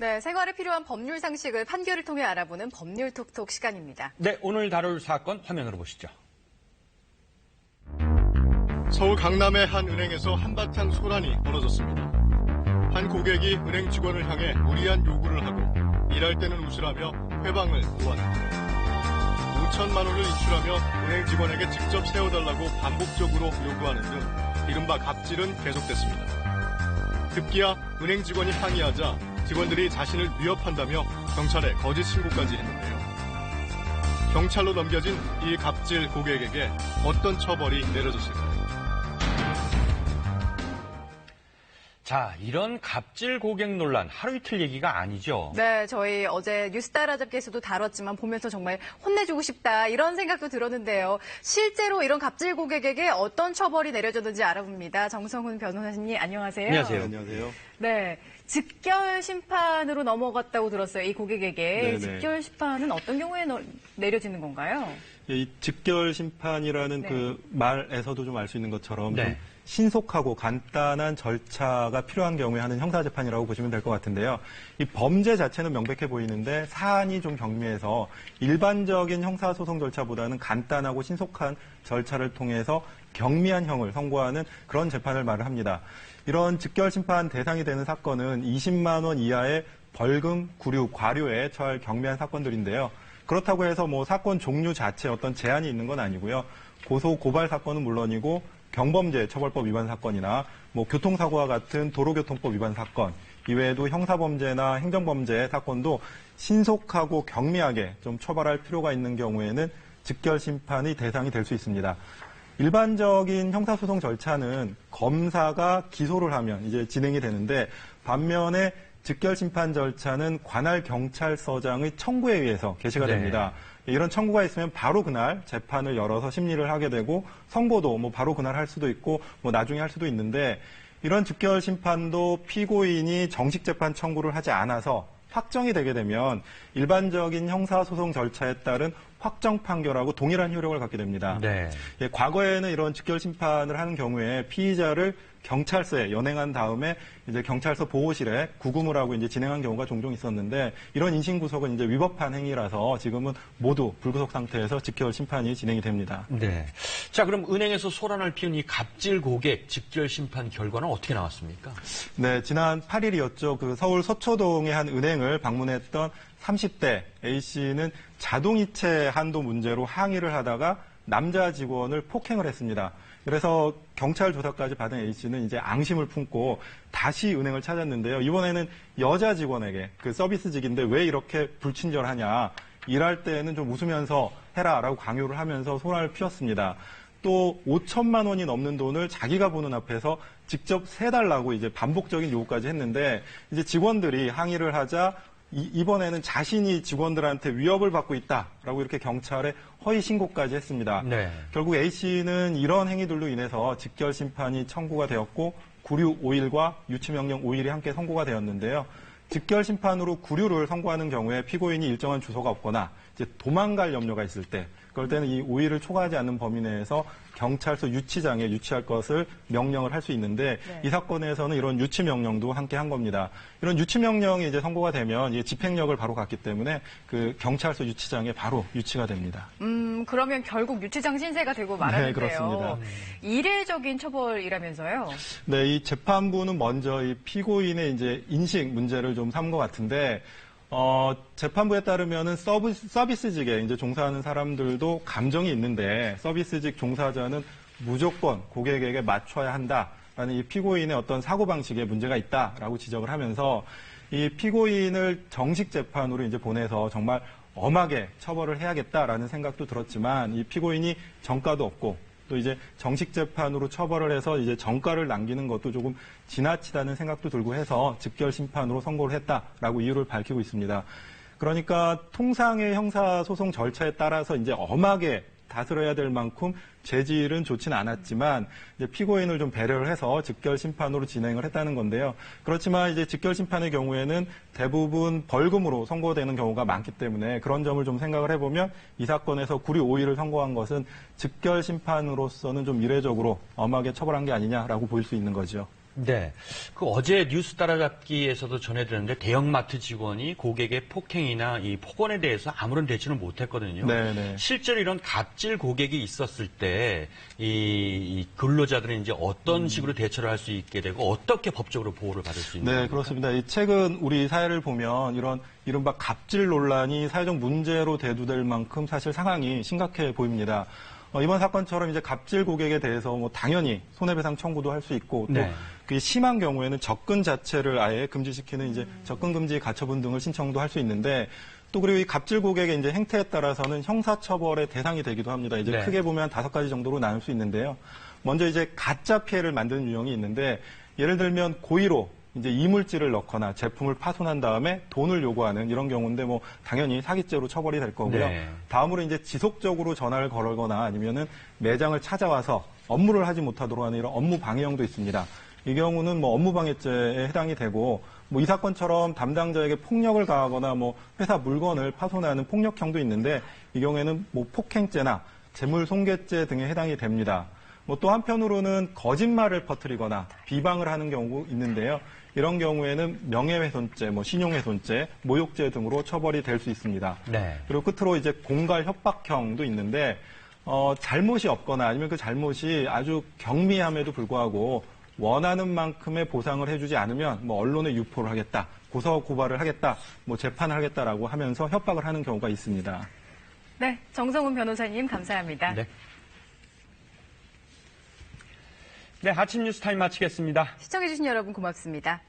네, 생활에 필요한 법률 상식을 판결을 통해 알아보는 법률 톡톡 시간입니다. 네, 오늘 다룰 사건 화면으로 보시죠. 서울 강남의 한 은행에서 한바탕 소란이 벌어졌습니다. 한 고객이 은행 직원을 향해 무리한 요구를 하고 일할 때는 웃으라며 회방을 요한합니다. 5천만 원을 인출하며 은행 직원에게 직접 세워달라고 반복적으로 요구하는 등 이른바 갑질은 계속됐습니다. 급기야 은행 직원이 항의하자 직원들이 자신을 위협한다며 경찰에 거짓 신고까지 했는데요. 경찰로 넘겨진 이 갑질 고객에게 어떤 처벌이 내려졌을까요? 자, 이런 갑질 고객 논란 하루 이틀 얘기가 아니죠. 네, 저희 어제 뉴스 따라잡기에서도 다뤘지만 보면서 정말 혼내주고 싶다 이런 생각도 들었는데요. 실제로 이런 갑질 고객에게 어떤 처벌이 내려졌는지 알아봅니다. 정성훈 변호사님 안녕하세요. 안녕하세요. 안녕하세요. 네, 직결 심판으로 넘어갔다고 들었어요. 이 고객에게. 네네. 직결 심판은 어떤 경우에 내려지는 건가요? 이 직결 심판이라는 네. 그 말에서도 좀 알 수 있는 것처럼 네. 좀 신속하고 간단한 절차가 필요한 경우에 하는 형사재판이라고 보시면 될 것 같은데요. 이 범죄 자체는 명백해 보이는데 사안이 좀 경미해서 일반적인 형사소송 절차보다는 간단하고 신속한 절차를 통해서 경미한 형을 선고하는 그런 재판을 말을 합니다. 이런 직결 심판 대상이 되는 사건은 20만 원 이하의 벌금, 구류, 과료에 처할 경미한 사건들인데요. 그렇다고 해서 뭐 사건 종류 자체에 어떤 제한이 있는 건 아니고요. 고소, 고발 사건은 물론이고 경범죄 처벌법 위반 사건이나 뭐 교통사고와 같은 도로교통법 위반 사건, 이외에도 형사범죄나 행정범죄 사건도 신속하고 경미하게 좀 처벌할 필요가 있는 경우에는 직결 심판이 대상이 될 수 있습니다. 일반적인 형사소송 절차는 검사가 기소를 하면 이제 진행이 되는데 반면에 직결 심판 절차는 관할 경찰서장의 청구에 의해서 개시가 됩니다. 이런 청구가 있으면 바로 그날 재판을 열어서 심리를 하게 되고 선고도 뭐 바로 그날 할 수도 있고 뭐 나중에 할 수도 있는데 이런 직결 심판도 피고인이 정식 재판 청구를 하지 않아서 확정이 되게 되면 일반적인 형사소송 절차에 따른 확정 판결하고 동일한 효력을 갖게 됩니다. 네. 예, 과거에는 이런 직결 심판을 하는 경우에 피의자를 경찰서에 연행한 다음에 이제 경찰서 보호실에 구금을 하고 이제 진행한 경우가 종종 있었는데 이런 인신구속은 이제 위법한 행위라서 지금은 모두 불구속 상태에서 직결 심판이 진행이 됩니다. 네. 자, 그럼 은행에서 소란을 피운 이 갑질 고객 직결 심판 결과는 어떻게 나왔습니까? 네, 지난 8일이었죠. 그 서울 서초동의 한 은행을 방문했던 30대 A씨는 자동이체 한도 문제로 항의를 하다가 남자 직원을 폭행을 했습니다. 그래서 경찰 조사까지 받은 A씨는 이제 앙심을 품고 다시 은행을 찾았는데요. 이번에는 여자 직원에게 그 서비스직인데 왜 이렇게 불친절하냐. 일할 때는 좀 웃으면서 해라라고 강요를 하면서 소란을 피웠습니다. 또 5천만 원이 넘는 돈을 자기가 보는 앞에서 직접 세달라고 이제 반복적인 요구까지 했는데 이제 직원들이 항의를 하자 이번에는 자신이 직원들한테 위협을 받고 있다라고 이렇게 경찰에 허위 신고까지 했습니다. 네. 결국 A씨는 이런 행위들로 인해서 직결 심판이 청구가 되었고 구류 5일과 유치명령 5일이 함께 선고가 되었는데요. 직결 심판으로 구류를 선고하는 경우에 피고인이 일정한 주소가 없거나 이제 도망갈 염려가 있을 때 그럴 때는 이 5일을 초과하지 않는 범위 내에서 경찰서 유치장에 유치할 것을 명령을 할 수 있는데 네. 이 사건에서는 이런 유치 명령도 함께 한 겁니다. 이런 유치 명령이 이제 선고가 되면 이게 집행력을 바로 갖기 때문에 그 경찰서 유치장에 바로 유치가 됩니다. 그러면 결국 유치장 신세가 되고 말았는데요. 네, 그렇습니다. 이례적인 처벌이라면서요? 네, 이 재판부는 먼저 이 피고인의 이제 인식 문제를 좀 삼은 것 같은데 재판부에 따르면은 서비스직에 이제 종사하는 사람들도 감정이 있는데 서비스직 종사자는 무조건 고객에게 맞춰야 한다라는 이 피고인의 어떤 사고방식에 문제가 있다라고 지적을 하면서 이 피고인을 정식 재판으로 이제 보내서 정말 엄하게 처벌을 해야겠다라는 생각도 들었지만 이 피고인이 전과도 없고 또 이제 정식 재판으로 처벌을 해서 이제 전과를 남기는 것도 조금 지나치다는 생각도 들고 해서 직결 심판으로 선고를 했다라고 이유를 밝히고 있습니다. 그러니까 통상의 형사소송 절차에 따라서 이제 엄하게 다스려야 될 만큼 죄질은 좋지는 않았지만 이제 피고인을 좀 배려를 해서 직결 심판으로 진행을 했다는 건데요. 그렇지만 이제 직결 심판의 경우에는 대부분 벌금으로 선고되는 경우가 많기 때문에 그런 점을 좀 생각을 해보면 이 사건에서 구류 5일을 선고한 것은 직결 심판으로서는 좀 이례적으로 엄하게 처벌한 게 아니냐라고 볼 수 있는 거죠. 네. 그 어제 뉴스 따라잡기에서도 전해드렸는데 대형마트 직원이 고객의 폭행이나 이 폭언에 대해서 아무런 대처를 못했거든요. 네네. 실제로 이런 갑질 고객이 있었을 때 이 근로자들은 이제 어떤 식으로 대처를 할 수 있게 되고 어떻게 법적으로 보호를 받을 수 있는 네, 겁니까? 그렇습니다. 이 최근 우리 사회를 보면 이런 이른바 갑질 논란이 사회적 문제로 대두될 만큼 사실 상황이 심각해 보입니다. 이번 사건처럼 이제 갑질 고객에 대해서 뭐 당연히 손해배상 청구도 할 수 있고 또 네. 그 심한 경우에는 접근 자체를 아예 금지시키는 이제 접근 금지 가처분 등을 신청도 할 수 있는데 또 그리고 이 갑질 고객의 이제 행태에 따라서는 형사처벌의 대상이 되기도 합니다. 이제 네. 크게 보면 5가지 정도로 나눌 수 있는데요. 먼저 이제 가짜 피해를 만드는 유형이 있는데 예를 들면 고의로 이제 이물질을 넣거나 제품을 파손한 다음에 돈을 요구하는 이런 경우인데 뭐 당연히 사기죄로 처벌이 될 거고요. 네. 다음으로 이제 지속적으로 전화를 걸거나 아니면은 매장을 찾아와서 업무를 하지 못하도록 하는 이런 업무 방해형도 있습니다. 이 경우는 뭐 업무 방해죄에 해당이 되고 뭐 이 사건처럼 담당자에게 폭력을 가하거나 뭐 회사 물건을 파손하는 폭력형도 있는데 이 경우에는 뭐 폭행죄나 재물손괴죄 등에 해당이 됩니다. 뭐 또 한편으로는 거짓말을 퍼뜨리거나 비방을 하는 경우도 있는데요. 이런 경우에는 명예훼손죄, 뭐 신용훼손죄, 모욕죄 등으로 처벌이 될 수 있습니다. 네. 그리고 끝으로 이제 공갈 협박형도 있는데 잘못이 없거나 아니면 그 잘못이 아주 경미함에도 불구하고 원하는 만큼의 보상을 해주지 않으면 뭐 언론에 유포를 하겠다, 고소 고발을 하겠다, 뭐 재판을 하겠다라고 하면서 협박을 하는 경우가 있습니다. 네, 정성훈 변호사님 감사합니다. 네. 네, 아침 뉴스 타임 마치겠습니다. 시청해주신 여러분 고맙습니다.